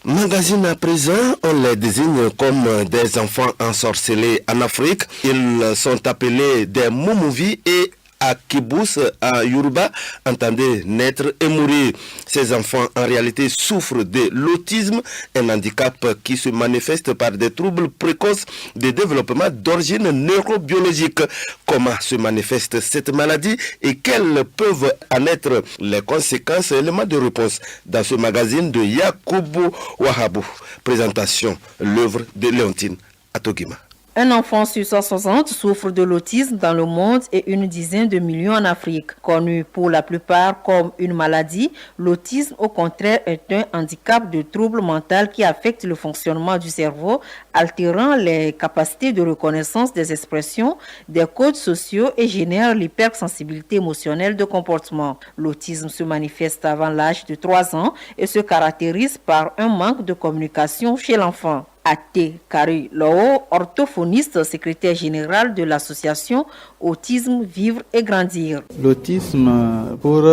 Magazine à présent, on les désigne comme des enfants ensorcelés en Afrique. Ils sont appelés des Moumovi et à Kibous, à Yoruba, entendez naître et mourir. Ces enfants, en réalité, souffrent de l'autisme, un handicap qui se manifeste par des troubles précoces de développement d'origine neurobiologique. Comment se manifeste cette maladie et quelles peuvent en être les conséquences? Éléments de réponse dans ce magazine de Yakubu Wahabou. Présentation, l'œuvre de Léontine Atogima. Un enfant sur 160 souffre de l'autisme dans le monde et une dizaine de millions en Afrique. Connu pour la plupart comme une maladie, l'autisme au contraire est un handicap de trouble mental qui affecte le fonctionnement du cerveau, altérant les capacités de reconnaissance des expressions, des codes sociaux et génère l'hypersensibilité émotionnelle de comportement. L'autisme se manifeste avant l'âge de 3 ans et se caractérise par un manque de communication chez l'enfant. Ate Kari Loo, orthophoniste, secrétaire général de l'association Autisme, Vivre et Grandir. L'autisme, pour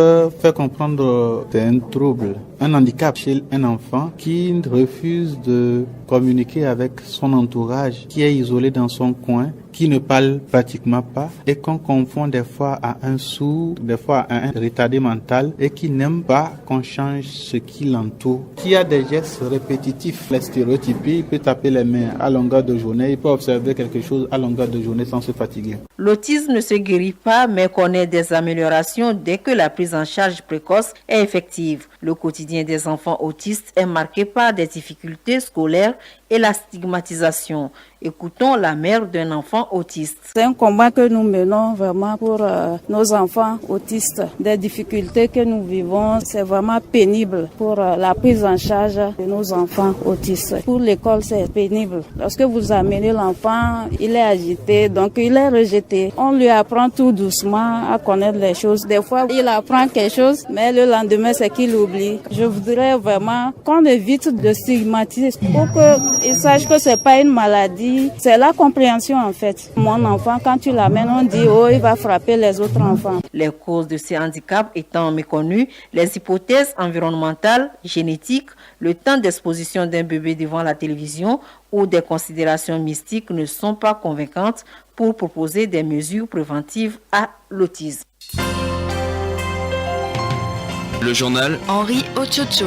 faire comprendre, c'est un trouble, un handicap chez un enfant qui refuse de communiquer avec son entourage, qui est isolé dans son coin, qui ne parle pratiquement pas et qu'on confond des fois à un sourd, des fois à un retardé mental et qui n'aime pas qu'on change ce qui l'entoure, qui a des gestes répétitifs, les stéréotypes, il peut taper les mains à longueur de journée, il peut observer quelque chose à longueur de journée sans se fatiguer. L'autisme ne se guérit pas mais connaît des améliorations dès que la prise en charge précoce est effective. Le quotidien des enfants autistes est marqué par des difficultés scolaires et la stigmatisation. Écoutons la mère d'un enfant autiste. C'est un combat que nous menons vraiment pour nos enfants autistes. Des difficultés que nous vivons, c'est vraiment pénible pour la prise en charge de nos enfants autistes. Pour l'école, c'est pénible. Lorsque vous amenez l'enfant, il est agité, donc il est rejeté. On lui apprend tout doucement à connaître les choses. Des fois, il apprend quelque chose, mais le lendemain, c'est qu'il oublie. Je voudrais vraiment qu'on évite de stigmatiser pour qu'il sache que c'est pas une maladie. C'est la compréhension en fait. Mon enfant, quand tu l'amènes, on dit oh, il va frapper les autres enfants. Les causes de ces handicaps étant méconnues, les hypothèses environnementales, génétiques, le temps d'exposition d'un bébé devant la télévision ou des considérations mystiques ne sont pas convaincantes pour proposer des mesures préventives à l'autisme. Le journal Henri Ochocho.